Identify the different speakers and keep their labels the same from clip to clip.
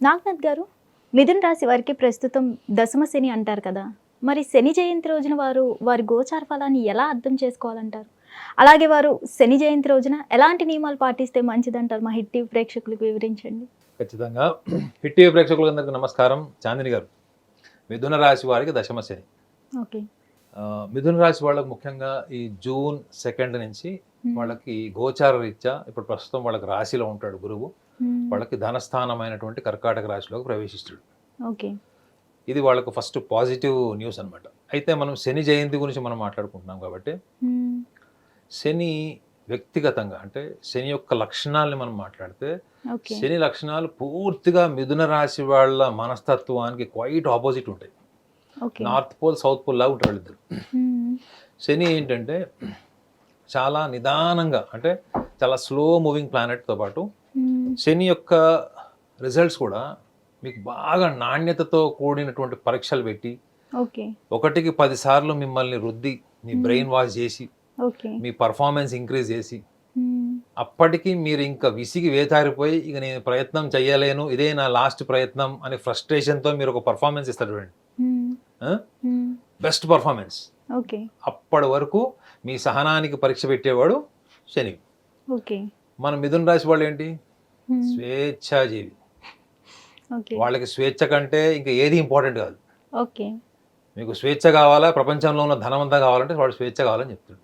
Speaker 1: నాగనాథ్ గారు, మిథున రాశి వారికి ప్రస్తుతం దశమ శని అంటారు కదా! మరి శని జయంతి రోజున వారి గోచార ఫలాన్ని ఎలా అర్థం చేసుకోవాలంటారు? అలాగే వారు శని జయంతి రోజున ఎలాంటి నియమాలు పాటిస్తే మంచిదంటారు? మా హిట్ టీవీ ప్రేక్షకులకు వివరించండి.
Speaker 2: ఖచ్చితంగా. హిట్ టీవీ ప్రేక్షకులందరికీ నమస్కారం. చాందిని గారు, మిథున రాశి వారికి దశమ శని.
Speaker 1: ఓకే.
Speaker 2: మిథున రాశి వాళ్ళకి ముఖ్యంగా ఈ జూన్ 2 నుంచి వాళ్ళకి గోచార రీత్యా ఇప్పుడు ప్రస్తుతం వాళ్ళకి రాశిలో ఉంటాడు గురువు. వాళ్ళకి ధనస్థానమైనటువంటి కర్కాటక రాశిలోకి ప్రవేశిస్తాడు.
Speaker 1: ఓకే.
Speaker 2: ఇది వాళ్ళకు ఫస్ట్ పాజిటివ్ న్యూస్ అనమాట. అయితే మనం శని జయంతి గురించి మనం మాట్లాడుకుంటున్నాం కాబట్టి శని వ్యక్తిగతంగా అంటే శని యొక్క లక్షణాలని మనం మాట్లాడితే
Speaker 1: ఓకే.
Speaker 2: శని లక్షణాలు పూర్తిగా మిథున రాశి వాళ్ళ మనస్తత్వానికి క్వైట్ ఆపోజిట్ ఉంటాయి.
Speaker 1: Okay.
Speaker 2: North pole south pole లాగా ఉంటారు వాళ్ళిద్దరు. శని ఏంటంటే చాలా నిదానంగా అంటే చాలా స్లో మూవింగ్ ప్లానెట్తో పాటు శని యొక్క రిజల్ట్స్ కూడా మీకు బాగా నాణ్యతతో కూడినటువంటి పరీక్షలు పెట్టి
Speaker 1: ఓకే.
Speaker 2: 1కి 10 సార్లు మిమ్మల్ని రుద్ది మీ బ్రెయిన్ వాష్ చేసి
Speaker 1: ఓకే.
Speaker 2: మీ పర్ఫార్మెన్స్ ఇంక్రీజ్ చేసి అప్పటికి మీరు ఇంకా విసిగి వేతారిపోయి ఇక నేను ప్రయత్నం చేయలేను, ఇదే నా లాస్ట్ ప్రయత్నం అనే ఫ్రస్ట్రేషన్తో మీరు ఒక పర్ఫార్మెన్స్ ఇస్తారు చూడండి, బెస్ట్ పర్ఫార్మెన్స్.
Speaker 1: ఓకే.
Speaker 2: అప్పటి వరకు మీ సహనానికి పరీక్ష పెట్టేవాడు శని.
Speaker 1: ఓకే.
Speaker 2: మన మిథున రాశి వాళ్ళు ఏంటి, స్వేచ్ఛాజీవి.
Speaker 1: ఓకే.
Speaker 2: వాళ్ళకి స్వేచ్ఛ కంటే ఇంకా ఏది ఇంపార్టెంట్ కాదు.
Speaker 1: ఓకే.
Speaker 2: మీకు స్వేచ్ఛ కావాలా, ప్రపంచంలో ఉన్న ధనం అంతా కావాలంటే వాడు స్వేచ్ఛ కావాలని చెప్తాడు.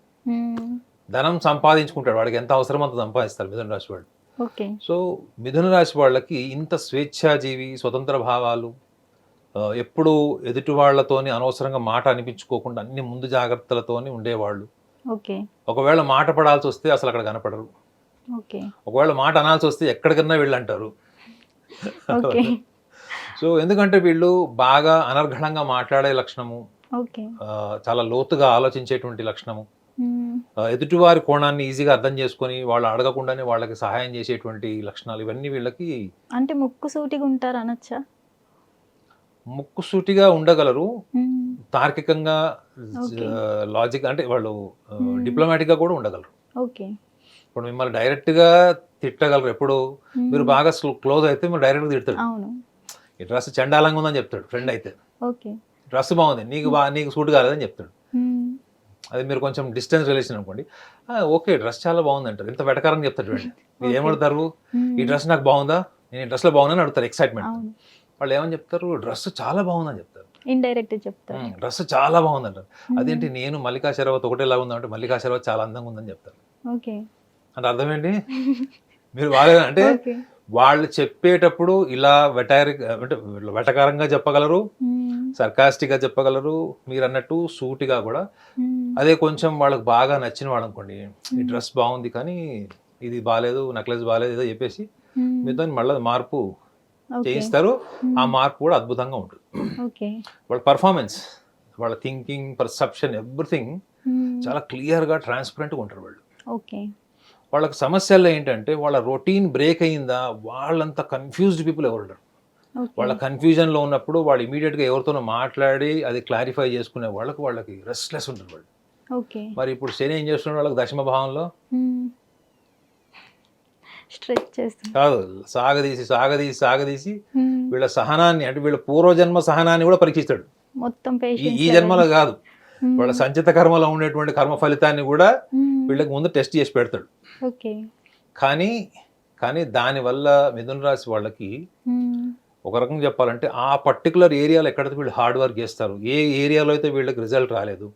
Speaker 2: ధనం సంపాదించుకుంటాడు, వాడికి ఎంత అవసరం అంత సంపాదిస్తారు మిథున రాశి వాళ్ళు.
Speaker 1: ఓకే.
Speaker 2: సో మిథున రాశి వాళ్ళకి ఇంత స్వేచ్ఛాజీవి, స్వతంత్ర భావాలు, ఎప్పుడు ఎదుటి వాళ్ళతోని అనవసరంగా మాట అనిపించుకోకుండా అన్ని ముందు జాగ్రత్తలతోని ఉండేవాళ్ళు.
Speaker 1: ఓకే.
Speaker 2: ఒకవేళ మాట పడాల్సి వస్తే అసలు అక్కడ కనపడరు.
Speaker 1: ఓకే.
Speaker 2: ఒకవేళ మాట అనాల్సి వస్తే ఎక్కడికన్నా వీళ్ళు అంటారు.
Speaker 1: ఓకే.
Speaker 2: సో ఎందుకంటే వీళ్ళు బాగా అనర్గళంగా మాట్లాడే లక్షణము,
Speaker 1: ఓకే.
Speaker 2: చాలా లోతుగా ఆలోచించేటువంటి లక్షణము, ఎదుటివారి కోణాన్ని ఈజీగా అర్థం చేసుకొని వాళ్ళు అడగకుండానే వాళ్ళకి సహాయం చేసేటువంటి లక్షణాలు, ఇవన్నీ వీళ్ళకి
Speaker 1: అంటే ముక్కు సూటిగా ఉంటారు అనొచ్చా?
Speaker 2: ముక్కుసూటిగా ఉండగలరు, తార్కికంగా
Speaker 1: ఓకే.
Speaker 2: లాజిక్ అంటే వాళ్ళు డిప్లొమాటిక్గా కూడా ఉండగలరు.
Speaker 1: ఓకే.
Speaker 2: ఇప్పుడు మిమ్మల్ని డైరెక్ట్గా తిట్టగలరు. ఎప్పుడు మీరు బాగా క్లోజ్ అయితే మీరు డైరెక్ట్గా తిడతాడు.
Speaker 1: అవును.
Speaker 2: ఈ డ్రెస్ చండాలంగా ఉందని చెప్తాడు ఫ్రెండ్ అయితే.
Speaker 1: ఓకే.
Speaker 2: డ్రెస్ బాగుంది, నీకు సూట్ కాలేదని చెప్తాడు. అది మీరు కొంచెం డిస్టెన్స్ రిలేషన్ అనుకోండి, ఓకే డ్రెస్ చాలా బాగుంది అంటారు. ఇంత వెటకారంగా చెప్తాడు చూడండి. మీరు ఏమడతారు, ఈ డ్రెస్ నాకు బాగుందా, నేను ఈ డ్రెస్లో బాగుందని అడుగుతారు ఎక్సైట్మెంట్. వాళ్ళు ఏమని చెప్తారు, డ్రెస్ చాలా బాగుందని చెప్తారు.
Speaker 1: ఇండైరెక్ట్ చెప్తారు.
Speaker 2: డ్రెస్ చాలా బాగుంది అంటారు. అదేంటి నేను మల్లికా షెరావత్ ఒకటేలా ఉందంటే మల్లికా షెరావత్ చాలా అందంగా ఉందని చెప్తారు.
Speaker 1: ఓకే.
Speaker 2: అంటే అర్థం ఏంటి, మీరు బాగా అంటే వాళ్ళు చెప్పేటప్పుడు ఇలా అంటే వెటకారంగా చెప్పగలరు, సర్కాస్టిక్గా చెప్పగలరు, మీరు అన్నట్టు సూటిగా కూడా. అదే కొంచెం వాళ్ళకి బాగా నచ్చిన వాళ్ళు అనుకోండి, ఈ డ్రెస్ బాగుంది కానీ ఇది బాగాలేదు, నెక్లెస్ బాగాలేదు ఏదో చెప్పేసి మీతో మళ్ళీ మార్పు చేయిస్తారు. ఆ మార్పు కూడా అద్భుతంగా ఉంటుంది. వాళ్ళ పర్ఫార్మెన్స్, వాళ్ళ థింకింగ్, పర్సెప్షన్, ఎవ్రీథింగ్ చాలా క్లియర్గా ట్రాన్స్పరెంట్గా ఉంటారు వాళ్ళు.
Speaker 1: ఓకే.
Speaker 2: వాళ్ళకి సమస్యల్లో ఏంటంటే వాళ్ళ రొటీన్ బ్రేక్ అయిందా, వాళ్ళంత కన్ఫ్యూజ్డ్ పీపుల్ ఎవరు ఉండరు. వాళ్ళ కన్ఫ్యూజన్లో ఉన్నప్పుడు వాళ్ళు ఇమీడియట్గా ఎవరితోనో మాట్లాడి అది క్లారిఫై చేసుకునే వాళ్ళకి రెస్ట్లెస్ ఉంటారు వాళ్ళు.
Speaker 1: ఓకే.
Speaker 2: మరి ఇప్పుడు శని ఏం చేస్తున్నాడు, వాళ్ళకి దశమ భావంలో
Speaker 1: స్ట్రెచ్ చేస్తుంది
Speaker 2: కాదు, సాగదీసి వీళ్ళ సహనాన్ని అంటే వీళ్ళ పూర్వజన్మ సహనాన్ని కూడా పరీక్షిస్తాడు.
Speaker 1: మొత్తం
Speaker 2: ఈ జన్మలో కాదు, వాళ్ళ సంచిత కర్మలో ఉండేటువంటి కర్మ ఫలితాన్ని కూడా వీళ్ళకి ముందు టెస్ట్ చేసి పెడతాడు.
Speaker 1: ఓకే.
Speaker 2: కానీ దానివల్ల మిథున రాశి వాళ్ళకి ఒక రకంగా చెప్పాలంటే ఆ పర్టికులర్ ఏరియాలో ఎక్కడైతే వీళ్ళు హార్డ్ వర్క్ చేస్తారు, ఏ ఏరియాలో అయితే వీళ్ళకి రిజల్ట్ రాలేదు,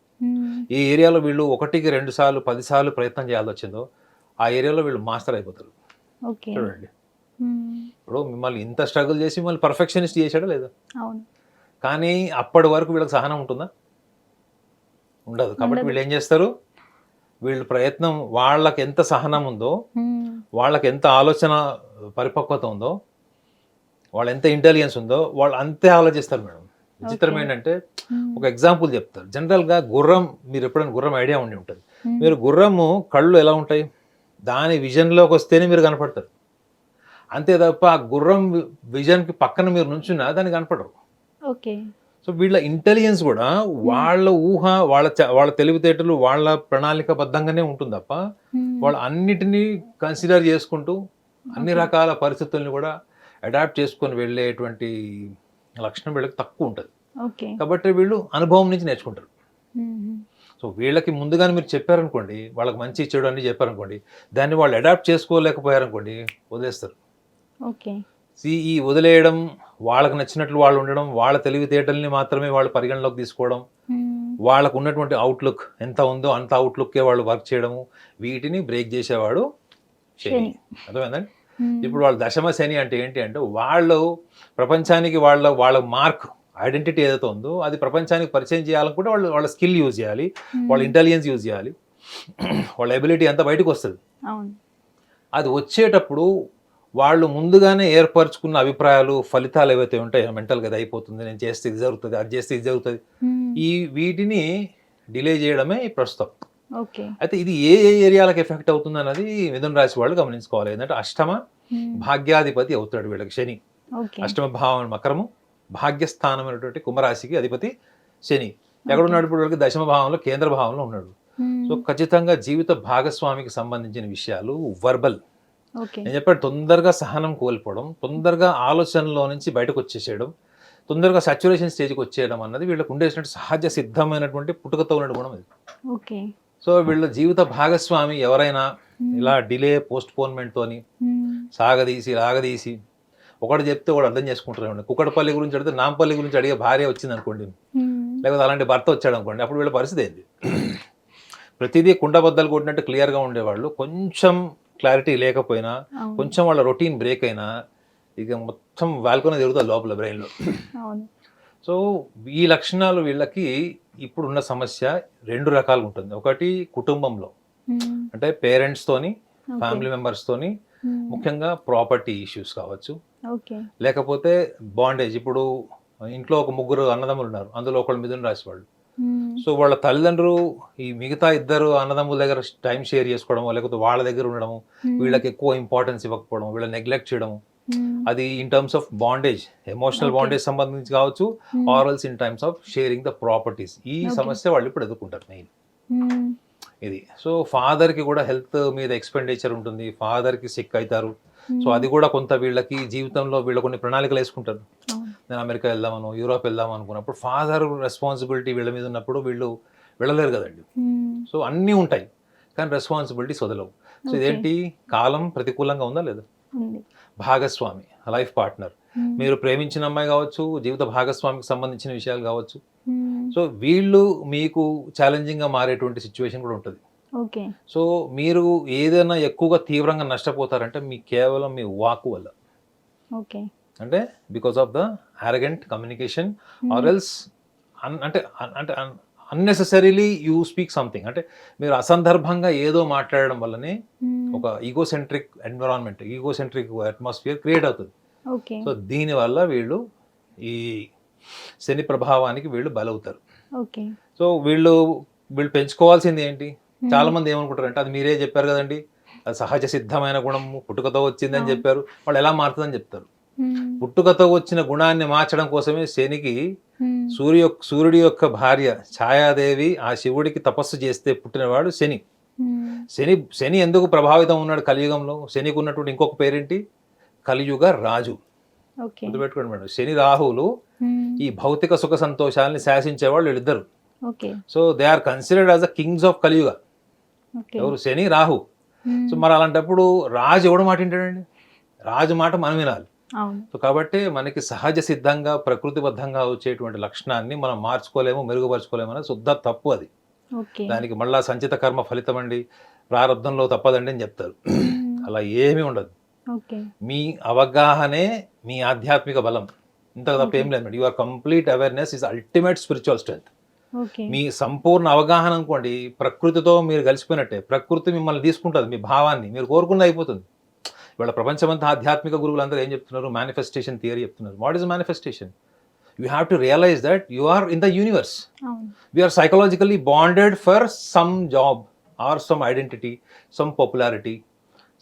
Speaker 2: ఏ ఏరియాలో వీళ్ళు 1కి 2 సార్లు 10 సార్లు ప్రయత్నం చేయాల్సి వచ్చిందో ఆ ఏరియాలో వీళ్ళు మాస్టర్ అయిపోతారు. చూడండి, ఇప్పుడు మిమ్మల్ని ఇంత స్ట్రగుల్ చేసి మిమ్మల్ని పర్ఫెక్షనిస్ట్ చేశాడా లేదా?
Speaker 1: అవును.
Speaker 2: కానీ అప్పటి వరకు వీళ్ళకి సహనం ఉంటుందా? ఉండదు. కాబట్టి వీళ్ళు ఏం చేస్తారు, వీళ్ళ ప్రయత్నం, వాళ్ళకి ఎంత సహనం ఉందో, వాళ్ళకి ఎంత ఆలోచన పరిపక్వత ఉందో, వాళ్ళు ఎంత ఇంటెలిజెన్స్ ఉందో వాళ్ళు అంతే ఆలోచిస్తారు మేడం. విచిత్రం ఏంటంటే ఒక ఎగ్జాంపుల్ చెప్తారు. జనరల్గా గుర్రం, మీరు ఎప్పుడైనా గుర్రం ఐడియా ఉండి ఉంటుంది, మీరు గుర్రము కళ్ళు ఎలా ఉంటాయి, దాని విజన్లోకి వస్తేనే మీరు కనపడతారు. అంతే తప్ప ఆ గుర్రం విజన్కి పక్కన మీరు నుంచున్నా దాన్ని కనపడరు.
Speaker 1: ఓకే.
Speaker 2: సో వీళ్ళ ఇంటెలిజెన్స్ కూడా వాళ్ళ ఊహ, వాళ్ళ తెలివితేటలు, వాళ్ళ ప్రణాళికబద్ధంగానే ఉంటుంది తప్ప వాళ్ళు అన్నిటినీ కన్సిడర్ చేసుకుంటూ అన్ని రకాల పరిస్థితుల్ని కూడా అడాప్ట్ చేసుకొని వెళ్ళేటువంటి లక్షణం వీళ్ళకి తక్కువ ఉంటుంది.
Speaker 1: ఓకే.
Speaker 2: కాబట్టి వీళ్ళు అనుభవం నుంచి నేర్చుకుంటారు. సో వీళ్ళకి ముందుగానే మీరు చెప్పారనుకోండి, వాళ్ళకి మంచి చెడు అన్ని చెప్పారనుకోండి, దాన్ని వాళ్ళు అడాప్ట్ చేసుకోలేకపోయారనుకోండి, వదిలేస్తారు.
Speaker 1: ఓకే.
Speaker 2: ఈ వదిలేయడం, వాళ్ళకి నచ్చినట్లు వాళ్ళు ఉండడం, వాళ్ళ తెలివితేటల్ని మాత్రమే వాళ్ళు పరిగణలోకి తీసుకోవడం, వాళ్ళకు ఉన్నటువంటి అవుట్లుక్ ఎంత ఉందో అంత అవుట్లుక్కే వాళ్ళు వర్క్ చేయడము, వీటిని బ్రేక్ చేసేవాడు శని. అర్థమైందండి? ఇప్పుడు వాళ్ళు దశమ శని అంటే ఏంటి అంటే, వాళ్ళు ప్రపంచానికి వాళ్ళ మార్క్ ఐడెంటిటీ ఏదైతే ఉందో అది ప్రపంచానికి పరిచయం చేయాలనుకుంటే వాళ్ళు వాళ్ళ స్కిల్ యూజ్ చేయాలి, వాళ్ళ ఇంటెలిజెన్స్ యూజ్ చేయాలి, వాళ్ళ ఎబిలిటీ అంతా బయటకు వస్తుంది. అది వచ్చేటప్పుడు వాళ్ళు ముందుగానే ఏర్పరచుకున్న అభిప్రాయాలు, ఫలితాలు ఏవైతే ఉంటాయో మెంటల్గా అది అయిపోతుంది, నేను చేస్తే ఇది జరుగుతుంది, అది చేస్తే ఇది జరుగుతుంది, వీటిని డిలే చేయడమే ఈ ప్రస్తుతం. అయితే ఇది ఏ ఏరియాలకు ఎఫెక్ట్ అవుతుంది అన్నది మిథున రాశి వాళ్ళు గమనించుకోవాలి. ఏంటంటే అష్టమ భాగ్యాధిపతి అవుతాడు వీళ్ళకి శని. అష్టమ భావం మకరము, భాగ్యస్థానమైనటువంటి కుంభరాశికి అధిపతి శని. ఎక్కడున్నాడు ఇప్పుడు వీళ్ళకి? దశమ భావంలో, కేంద్ర భావంలో ఉన్నాడు. సో ఖచ్చితంగా జీవిత భాగస్వామికి సంబంధించిన విషయాలు వర్బల్, నేను చెప్పాడు, తొందరగా సహనం కోల్పోవడం, తొందరగా ఆలోచనలో నుంచి బయటకు వచ్చేసేయడం, తొందరగా సాచ్యురేషన్ స్టేజ్కి వచ్చేయడం అన్నది వీళ్ళకు ఉండేసినట్టు సహజ సిద్ధమైనటువంటి పుట్టుకతో ఉన్న గుణం ఇది. సో వీళ్ళ జీవిత భాగస్వామి ఎవరైనా ఇలా డిలే, పోస్ట్ పోన్మెంట్ తోని లాగదీసి ఒకటి చెప్తే ఒకటి అర్థం చేసుకుంటారు. కుక్కడపల్లి గురించి అడిగితే నాంపల్లి గురించి అడిగే భార్య వచ్చింది అనుకోండి, లేకపోతే అలాంటి భర్త వచ్చాడు అనుకోండి, అప్పుడు వీళ్ళ పరిస్థితి ఏంది? ప్రతిదీ కుండబద్దలు కొట్టినట్టు క్లియర్గా ఉండేవాళ్ళు కొంచెం క్లారిటీ లేకపోయినా, కొంచెం వాళ్ళ రొటీన్ బ్రేక్ అయినా ఇక మొత్తం వాల్కొని తిరుగుతుంది లోపల బ్రెయిన్లో. సో ఈ లక్షణాలు వీళ్ళకి ఇప్పుడున్న సమస్య రెండు రకాలుగా ఉంటుంది. ఒకటి కుటుంబంలో, అంటే పేరెంట్స్తోని, ఫ్యామిలీ మెంబర్స్తోని, ముఖ్యంగా ప్రాపర్టీ ఇష్యూస్ కావచ్చు, లేకపోతే బాండేజ్. ఇప్పుడు ఇంట్లో ఒక ముగ్గురు అన్నదమ్ములు ఉన్నారు, అందులో ఒకళ్ళు మిథున రాశి వాళ్ళు. సో వాళ్ళ తల్లిదండ్రులు ఈ మిగతా ఇద్దరు అన్నదమ్ముల దగ్గర టైం షేర్ చేసుకోవడము, లేకపోతే వాళ్ళ దగ్గర ఉండడము, వీళ్ళకి ఎక్కువ ఇంపార్టెన్స్ ఇవ్వకపోవడం, వీళ్ళ నెగ్లెక్ట్ చేయడము, అది in terms of bondage, emotional bondage సంబంధించి కావచ్చు, or else in terms of sharing the properties. ఈ సమస్య వాళ్ళు ఇప్పుడు ఎదుర్కొంటారు మెయిన్ ఇది. సో ఫాదర్కి కూడా హెల్త్ మీద ఎక్స్పెండిచర్ ఉంటుంది, ఫాదర్కి సిక్ అవుతారు. సో అది కూడా కొంత వీళ్ళకి జీవితంలో వీళ్ళు కొన్ని ప్రణాళికలు వేసుకుంటారు. నేను అమెరికా వెళ్దామను, యూరోప్ వెళ్దాం అనుకున్నప్పుడు ఫాదర్ రెస్పాన్సిబిలిటీ వీళ్ళ మీద ఉన్నప్పుడు వీళ్ళు వెళ్ళలేరు కదండి. సో అన్నీ ఉంటాయి కానీ రెస్పాన్సిబిలిటీస్ వదలవు. సో ఇదేంటి, కాలం ప్రతికూలంగా ఉందా లేదా? భాగస్వామి, లైఫ్ పార్ట్నర్, మీరు ప్రేమించిన అమ్మాయి కావచ్చు, జీవిత భాగస్వామికి సంబంధించిన విషయాలు కావచ్చు, సో వీళ్ళు మీకు ఛాలెంజింగ్గా మారేటువంటి సిచ్యువేషన్ కూడా ఉంటుంది. సో మీరు ఏదైనా ఎక్కువగా తీవ్రంగా నష్టపోతారంటే మీ కేవలం మీ వాక్ వల్ల. అంటే because of the arrogant communication or else అంటే అన్నెసెసరీలీ యూ స్పీక్ సంథింగ్. అంటే మీరు అసందర్భంగా ఏదో మాట్లాడడం వల్లనే ఒక egocentric environment, egocentric atmosphere create అవుతుంది. సో దీనివల్ల వీళ్ళు ఈ శని ప్రభావానికి వీళ్ళు బలవుతారు. సో వీళ్ళు పెంచుకోవాల్సింది ఏంటి? చాలా మంది ఏమనుకుంటారంటే, అది మీరే చెప్పారు కదండి, అది సహజ సిద్ధమైన గుణము, పుట్టుకతో వచ్చిందని చెప్పారు, వాళ్ళు ఎలా మారుతుందని చెప్తారు. పుట్టుకతో వచ్చిన గుణాన్ని మార్చడం కోసమే శనికి సూర్యుడి యొక్క భార్య ఛాయాదేవి ఆ శివుడికి తపస్సు చేస్తే పుట్టినవాడు శని. శని ఎందుకు ప్రభావితం ఉన్నాడు కలియుగంలో? శనికి ఉన్నటువంటి ఇంకొక పేరేంటి? కలియుగ రాజు. గుర్తుపెట్టుకోండి మేడం, శని రాహువులు ఈ భౌతిక సుఖ సంతోషాలని శాసించేవాళ్ళు వీళ్ళిద్దరు. So they are considered as the kings of Kaliyuga. ఎవరు? శని, రాహు. సో మరి అలాంటప్పుడు రాజు ఎవడు మాట వింటాడండి? రాజు మాట మనం వినాలి. సో కాబట్టి మనకి సహజ సిద్ధంగా ప్రకృతిబద్ధంగా వచ్చేటువంటి లక్షణాన్ని మనం మార్చుకోలేము, మెరుగుపరచుకోలేము అనేది శుద్ధ తప్పు. అది దానికి మళ్ళా సంచిత కర్మ ఫలితం అండి, ప్రారంధంలో తప్పదండి అని చెప్తారు. అలా ఏమీ ఉండదు. మీ అవగాహనే మీ ఆధ్యాత్మిక బలం, ఇంత తప్ప ఏం లేదు. Your complete awareness is ultimate spiritual strength. మీ సంపూర్ణ అవగాహన అనుకోండి, ప్రకృతితో మీరు కలిసిపోయినట్టే. ప్రకృతి మిమ్మల్ని తీసుకుంటుంది, మీ భావాన్ని మీరు కోరుకున్నది అయిపోతుంది. ఇవాళ ప్రపంచమంతా ఆధ్యాత్మిక గురువులు అందరూ ఏం చెప్తున్నారు? మేనిఫెస్టేషన్ థియరీ చెప్తున్నారు. What is manifestation? You have to realise that you are in the universe. We are psychologically bonded for some job or some identity, some popularity,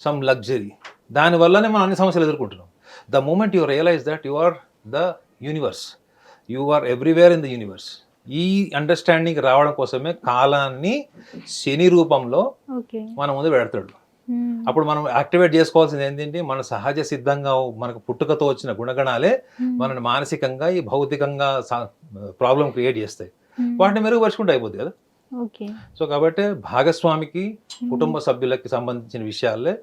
Speaker 2: some luxury. దానివల్లనే మనం అన్ని సమస్యలు ఎదుర్కొంటున్నాం. The moment you realise that you are the universe, you are everywhere in the universe. ఈ understanding రావడం కోసమే కాలాన్ని శని రూపంలో మన ముందు పెడతాడు. అప్పుడు మనం యాక్టివేట్ చేసుకోవాల్సింది ఏంటంటే మన సహజ సిద్ధంగా మనకు పుట్టుకతో వచ్చిన గుణగణాలే మనని మానసికంగా ఈ భౌతికంగా ప్రాబ్లం క్రియేట్ చేస్తాయి. వాటిని మెరుగుపరుచుకుంటే అయిపోద్ది కదా.
Speaker 1: ఓకే.
Speaker 2: సో కాబట్టి భాగస్వామికి కుటుంబ సభ్యులకి సంబంధించిన విషయాలే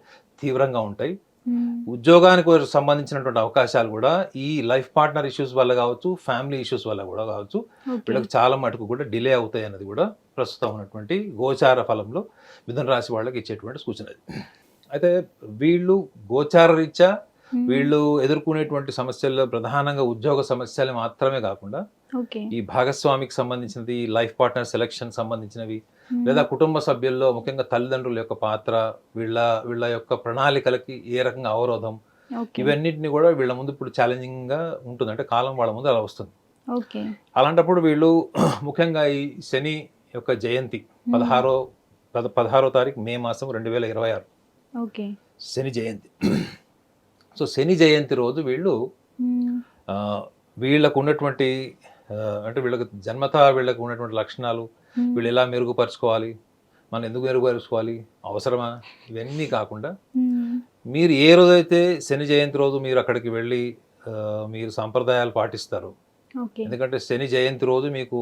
Speaker 2: తీవ్రంగా ఉంటాయి. ఉద్యోగానికి సంబంధించినటువంటి అవకాశాలు కూడా ఈ లైఫ్ పార్ట్నర్ ఇష్యూస్ వల్ల కావచ్చు, ఫ్యామిలీ ఇష్యూస్ వల్ల కూడా కావచ్చు, వీళ్ళకి చాలా మటుకు కూడా డిలే అవుతాయి అన్నది కూడా ప్రస్తుతం ఉన్నటువంటి గోచార ఫలంలో మిథున రాశి వాళ్ళకి ఇచ్చేటువంటి సూచన. అయితే వీళ్ళు గోచార రీత్యా వీళ్ళు ఎదుర్కొనేటువంటి సమస్యల్లో ప్రధానంగా ఉద్యోగ సమస్యలు మాత్రమే కాకుండా ఈ భాగస్వామికి సంబంధించినది, లైఫ్ పార్ట్నర్ సెలెక్షన్ సంబంధించినవి, లేదా కుటుంబ సభ్యుల్లో ముఖ్యంగా తల్లిదండ్రుల యొక్క పాత్ర, వీళ్ళ యొక్క ప్రణాళికలకి ఏ రకంగా అవరోధం, ఇవన్నిటిని కూడా వీళ్ళ ముందు ఇప్పుడు ఛాలెంజింగ్ గా ఉంటుంది. అంటే కాలం వాళ్ళ ముందు అలా వస్తుంది. అలాంటప్పుడు వీళ్ళు ముఖ్యంగా ఈ శని యొక్క జయంతి 16వ తారీఖు మే మాసం 2026 శని జయంతి. సో శని జయంతి రోజు వీళ్ళు వీళ్ళకు ఉన్నటువంటి అంటే వీళ్ళకి జన్మతా వీళ్ళకు ఉన్నటువంటి లక్షణాలు, వీళ్ళు ఎలా మెరుగుపరుచుకోవాలి, మనం ఎందుకు మెరుగుపరుచుకోవాలి, అవసరమా, ఇవన్నీ కాకుండా మీరు ఏ రోజైతే శని జయంతి రోజు మీరు అక్కడికి వెళ్ళి మీరు సంప్రదాయాలు పాటిస్తారు. ఎందుకంటే శని జయంతి రోజు మీకు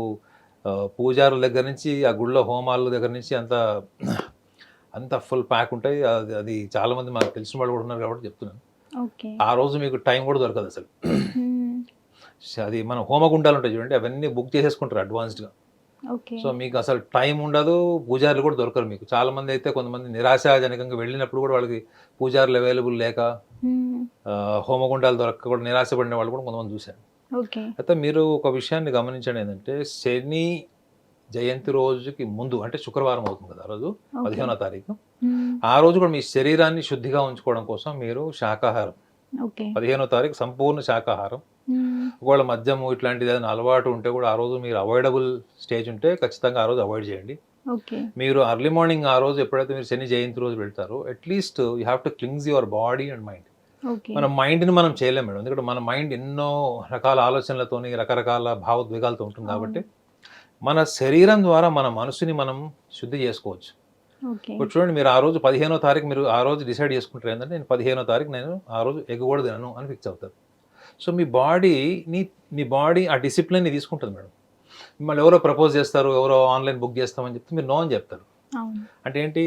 Speaker 2: పూజారుల దగ్గర నుంచి ఆ గుళ్ళో హోమాల దగ్గర నుంచి అంత ఫుల్ ప్యాక్ ఉంటాయి. అది చాలా మంది మాకు తెలిసిన వాళ్ళు కూడా ఉన్నారు కాబట్టి చెప్తున్నాను. ఆ రోజు మీకు టైం కూడా దొరకదు అసలు. అది మన హోమగుండాలు ఉంటాయి చూడండి, అవన్నీ బుక్ చేసేసుకుంటారు అడ్వాన్స్డ్గా. సో మీకు అసలు టైం ఉండదు, పూజారులు కూడా దొరకరు మీకు. చాలా మంది అయితే కొంతమంది నిరాశాజనకంగా వెళ్ళినప్పుడు కూడా వాళ్ళకి పూజారులు అవైలబుల్ లేక హోమగుండాలు దొరక్క కూడా నిరాశపడిన వాళ్ళు కూడా కొంతమంది చూశాను. అయితే మీరు ఒక విషయాన్ని గమనించండి, ఏంటంటే శని జయంతి రోజుకి ముందు అంటే శుక్రవారం అవుతుంది కదా, ఆ రోజు 15వ తారీఖు, ఆ రోజు కూడా మీ శరీరాన్ని శుద్ధిగా ఉంచుకోవడం కోసం మీరు శాకాహారం 15వ తారీఖు సంపూర్ణ శాకాహారం, ఒకవేళ మద్యము ఇట్లాంటిది ఏదైనా అలవాటు ఉంటే కూడా ఆ రోజు మీరు అవాయిడబుల్ స్టేజ్ ఉంటే ఖచ్చితంగా ఆ రోజు అవాయిడ్ చేయండి. మీరు అర్లీ మార్నింగ్ ఆ రోజు ఎప్పుడైతే మీరు శని జయంతి రోజు వెళ్తారో at least you have to cleanse your body and mind. మన మైండ్ని మనం చేయలేం మేడం, ఎందుకంటే మన మైండ్ ఎన్నో రకాల ఆలోచనలతోని రకరకాల భావోద్వేగాలతో ఉంటుంది. కాబట్టి మన శరీరం ద్వారా మన మనసుని మనం శుద్ధి చేసుకోవచ్చు. ఇప్పుడు చూడండి, మీరు ఆ రోజు 15వ తారీఖు మీరు ఆ రోజు డిసైడ్ చేసుకుంటారు ఏంటంటే నేను 15వ తారీఖు నేను ఆ రోజు ఎగ్ కూడా తినను అని ఫిక్స్ అవుతారు. సో మీ బాడీ ఆ డిసిప్లిన్ని తీసుకుంటుంది మేడం. మిమ్మల్ని ఎవరో ప్రపోజ్ చేస్తారు, ఎవరో ఆన్లైన్ బుక్ చేస్తామని చెప్తే మీరు నో అని చెప్తారు. అంటే ఏంటి,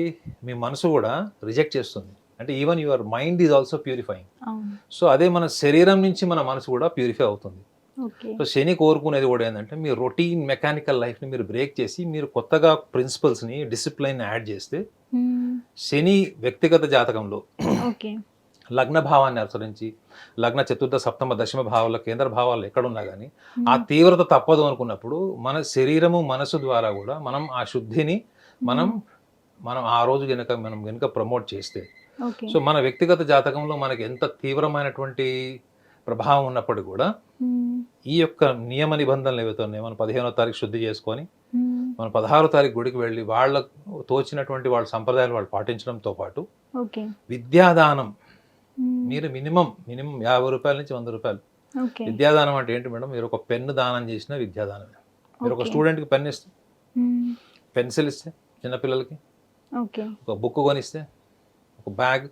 Speaker 2: మీ మనసు కూడా రిజెక్ట్ చేస్తుంది. అంటే even your mind is also purifying. So అదే మన శరీరం నుంచి మన మనసు కూడా ప్యూరిఫై అవుతుంది. సో శని కోరుకునేది కూడా ఏంటంటే మీరు రొటీన్ మెకానికల్ లైఫ్ని మీరు బ్రేక్ చేసి మీరు కొత్తగా ప్రిన్సిపల్స్ని డిసిప్లైన్ యాడ్ చేస్తే శని వ్యక్తిగత జాతకంలో లగ్న భావాన్ని అనుసరించి లగ్న చతుర్థ సప్తమ దశమ భావాల కేంద్ర భావాలు ఎక్కడున్నా కానీ ఆ తీవ్రత తప్పదు అనుకున్నప్పుడు మన శరీరము మనసు ద్వారా కూడా మనం ఆ శుద్ధిని మనం ఆ రోజు గనుక ప్రమోట్ చేస్తే, సో మన వ్యక్తిగత జాతకంలో మనకి ఎంత తీవ్రమైనటువంటి ప్రభావం ఉన్నప్పటికీ కూడా ఈ యొక్క నియమ నిబంధనలు ఏవైతే ఉన్నాయో మనం 15వ తారీఖు శుద్ధి చేసుకొని మనం 16వ తారీఖు గుడికి వెళ్ళి వాళ్ళకు తోచినటువంటి వాళ్ళ సంప్రదాయాలు వాళ్ళు పాటించడంతో పాటు విద్యాదానం మీరు మినిమం 50 రూపాయల నుంచి 100 రూపాయలు విద్యాదానం అంటే ఏంటి మేడం, మీరు ఒక పెన్ను దానం చేసిన విద్యాదానమే. మీరు ఒక స్టూడెంట్కి పెన్ ఇస్తే, పెన్సిల్ ఇస్తే చిన్నపిల్లలకి, ఒక బుక్ కొనిస్తే, ఒక బ్యాగ్,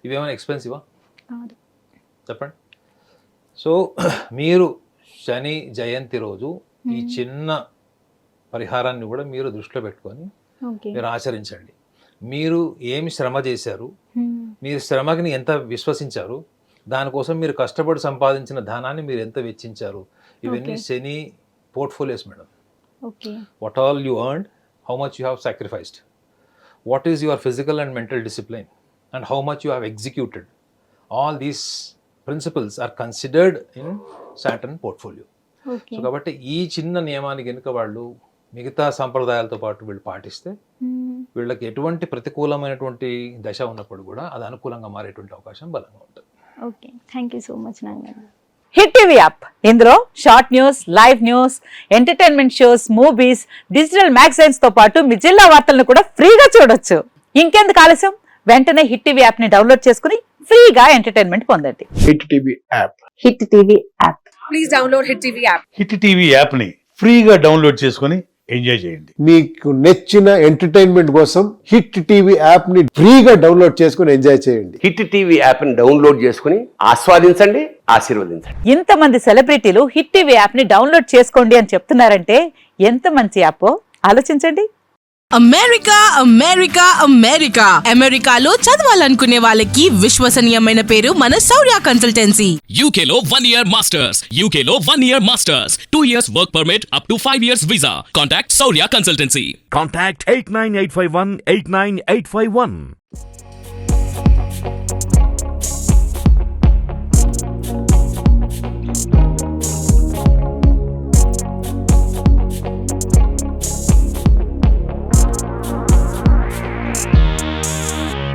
Speaker 2: ఇవేమైనా ఎక్స్పెన్సివా చెప్పండి. సో మీరు శని జయంతి రోజు ఈ చిన్న పరిహారాన్ని కూడా మీరు దృష్టిలో పెట్టుకొని మీరు ఆచరించండి. మీరు ఏమి శ్రమ చేశారు, మీరు శ్రమని ఎంత విశ్వసించారు, దానికోసం మీరు కష్టపడి సంపాదించిన ధనాన్ని మీరు ఎంత వెచ్చించారు, ఇవన్నీ శని portfolios madam. What all you earned, how much you have sacrificed, what is your physical and mental discipline and how much you have executed. All these principles are considered in Saturn portfolio. So కాబట్టి ఈ చిన్న నియమాన్ని కనుక వాళ్ళు మిగతా సంప్రదాయాలతో పాటు వీళ్ళు పాటిస్తే వీళ్ళకి ఎటువంటి ప్రతికూలమైనటువంటి దశ ఉన్నప్పుడు కూడా అది అనుకూలంగా మారేటువంటి అవకాశం బలంగా ఉంటుంది.
Speaker 1: Okay, thank you so much నాన్న.
Speaker 3: హిట్ టీవీ యాప్, ఇందులో short news, live news, entertainment shows, movies, digital magazines తో పాటు మీ జిల్లా వార్తలను కూడా ఫ్రీగా చూడొచ్చు. ఇంకెందుకు ఆలస్యం, వెంటనే హిట్ టీవీ యాప్ ని డౌన్లోడ్ చేసుకుని ఫ్రీగా ఎంటర్టైన్మెంట్ పొందండి.
Speaker 4: Hit TV app.
Speaker 3: Hit TV app.
Speaker 5: Please download hit TV app.
Speaker 4: Hit TV app ని ఫ్రీగా డౌన్లోడ్ చేసుకుని ఎంజాయ్ చేయండి.
Speaker 5: మీకు నచ్చిన ఎంటర్టైన్మెంట్ కోసం హిట్ టీవీ యాప్ ని ఫ్రీగా డౌన్లోడ్ చేసుకుని ఎంజాయ్ చేయండి.
Speaker 6: హిట్ టీవీ యాప్ ని డౌన్లోడ్ చేసుకుని ఆస్వాదించండి, ఆశీర్వదించండి.
Speaker 3: ఇంతమంది సెలబ్రిటీలు హిట్ టీవీ యాప్ ని డౌన్లోడ్ చేసుకోండి అని చెప్తున్నారంటే ఎంత మంచి యాప్ ఆలోచించండి.
Speaker 7: అమెరికా అమెరికా అమెరికా అమెరికాలో చదవాలనుకునే వాళ్ళకి విశ్వసనీయమైన పేరు మన శౌర్య కన్సల్టెన్సీ.
Speaker 8: UK లో 1 year masters. UK లో 1 year masters. 2 years work permit up to 5 years visa. Contact Saurya Consultancy.
Speaker 4: Contact 89851 89851.